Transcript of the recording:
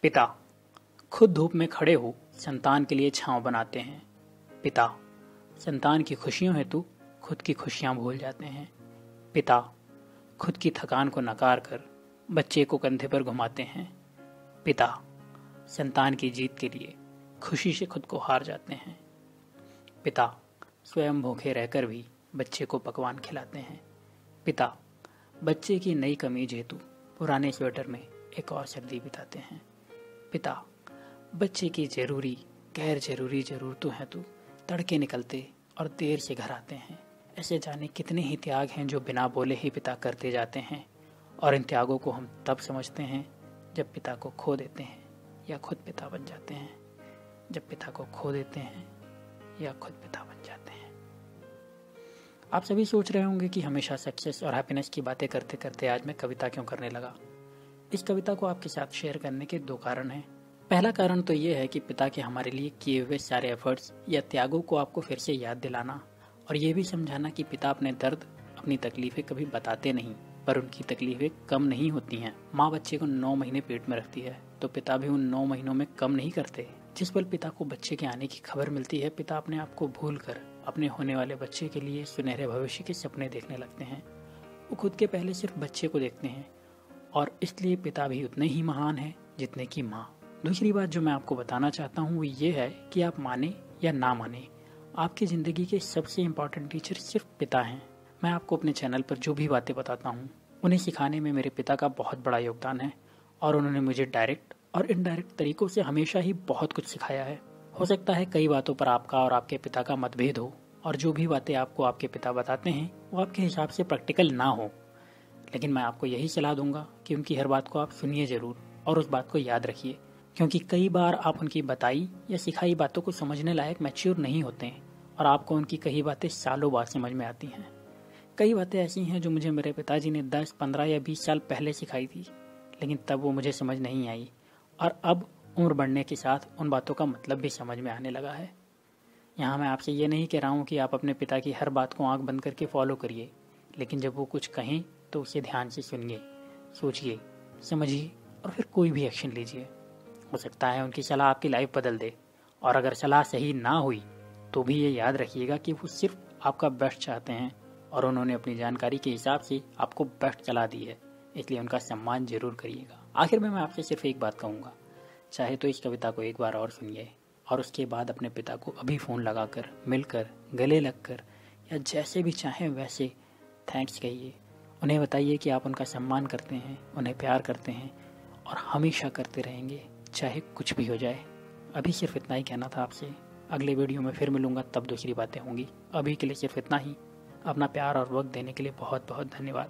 पिता खुद धूप में खड़े हो संतान के लिए छांव बनाते हैं। पिता संतान की खुशियों हेतु खुद की खुशियां भूल जाते हैं। पिता खुद की थकान को नकार कर बच्चे को कंधे पर घुमाते हैं। पिता संतान की जीत के लिए खुशी से खुद को हार जाते हैं। पिता स्वयं भूखे रहकर भी बच्चे को पकवान खिलाते हैं। पिता बच्चे की नई कमीज हेतु पुराने स्वेटर में एक और सर्दी बिताते हैं। पिता बच्चे की जरूरी गैर जरूरी जरूरतों हेतु तड़के निकलते और देर से घर आते हैं। ऐसे जाने कितने ही त्याग हैं जो बिना बोले ही पिता करते जाते हैं, और इन त्यागों को हम तब समझते हैं जब पिता को खो देते हैं या खुद पिता बन जाते हैं। जब पिता को खो देते हैं या खुद पिता बन जाते हैं। आप सभी सोच रहे होंगे कि हमेशा सक्सेस और हैप्पीनेस की बातें करते करते आज मैं कविता क्यों करने लगा। इस कविता को आपके साथ शेयर करने के दो कारण हैं। पहला कारण तो ये है कि पिता के हमारे लिए किए हुए सारे एफर्ट्स या त्यागों को आपको फिर से याद दिलाना, और ये भी समझाना कि पिता अपने दर्द अपनी तकलीफें कभी बताते नहीं, पर उनकी तकलीफें कम नहीं होती हैं। माँ बच्चे को 9 महीने पेट में रखती है तो पिता भी उन 9 महीनों में कम नहीं करते। जिस पल पिता को बच्चे के आने की खबर मिलती है, पिता अपने आप को भूल कर अपने होने वाले बच्चे के लिए सुनहरे भविष्य के सपने देखने लगते हैं। वो खुद के पहले सिर्फ बच्चे को देखते हैं, और इसलिए पिता भी उतने ही महान है जितने की माँ। दूसरी बात जो मैं आपको बताना चाहता हूँ वो ये है कि आप माने या ना माने, आपकी जिंदगी के सबसे इम्पोर्टेंट टीचर सिर्फ पिता हैं। मैं आपको अपने चैनल पर जो भी बातें बताता हूँ उन्हें सिखाने में मेरे पिता का बहुत बड़ा योगदान है, और उन्होंने मुझे डायरेक्ट और इनडायरेक्ट तरीकों से हमेशा ही बहुत कुछ सिखाया है। हो सकता है कई बातों पर आपका और आपके पिता का मतभेद हो, और जो भी बातें आपको आपके पिता बताते हैं वो आपके हिसाब से प्रैक्टिकल ना हो, लेकिन मैं आपको यही सलाह दूंगा कि उनकी हर बात को आप सुनिए जरूर और उस बात को याद रखिए, क्योंकि कई बार आप उनकी बताई या सिखाई बातों को समझने लायक मैच्योर नहीं होते हैं, और आपको उनकी कही बातें सालों बाद समझ में आती हैं। कई बातें ऐसी हैं जो मुझे मेरे पिताजी ने 10, 15 या 20 साल पहले सिखाई थी, लेकिन तब वो मुझे समझ नहीं आई, और अब उम्र बढ़ने के साथ उन बातों का मतलब भी समझ में आने लगा है। यहाँ मैं आपसे ये नहीं कह रहा हूँ कि आप अपने पिता की हर बात को आंख बंद करके फॉलो करिए, लेकिन जब वो कुछ कहें तो उसे ध्यान से सुनिए, सोचिए, समझिए और फिर कोई भी एक्शन लीजिए। हो सकता है उनकी सलाह आपकी लाइफ बदल दे, और अगर सलाह सही ना हुई तो भी ये याद रखिएगा कि वो सिर्फ आपका बेस्ट चाहते हैं, और उन्होंने अपनी जानकारी के हिसाब से आपको बेस्ट सलाह दी है, इसलिए उनका सम्मान जरूर करिएगा। आखिर में मैं आपसे सिर्फ एक बात कहूँगा, चाहे तो इस कविता को एक बार और सुनिए, और उसके बाद अपने पिता को अभी फ़ोन लगाकर, मिलकर, गले लगकर या जैसे भी चाहें वैसे थैंक्स कहिए। उन्हें बताइए कि आप उनका सम्मान करते हैं, उन्हें प्यार करते हैं और हमेशा करते रहेंगे, चाहे कुछ भी हो जाए। अभी सिर्फ इतना ही कहना था आपसे। अगले वीडियो में फिर मिलूंगा, तब दूसरी बातें होंगी। अभी के लिए सिर्फ इतना ही। अपना प्यार और वक्त देने के लिए बहुत बहुत धन्यवाद।